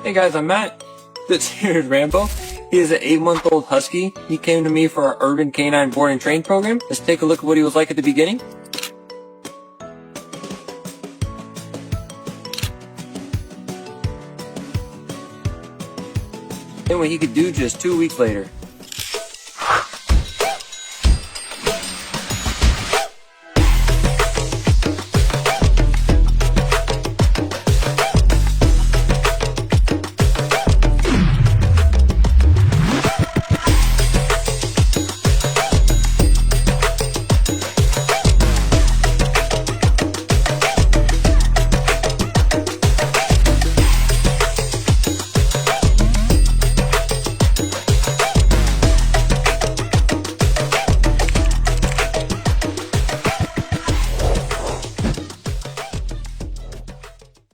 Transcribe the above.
Hey guys, I'm Matt. This here is Rambo. He is an 8-month-old husky. He came to me for our urban canine board and train program. Let's take a look at what he was like at the beginning. And what he could do just 2 weeks later.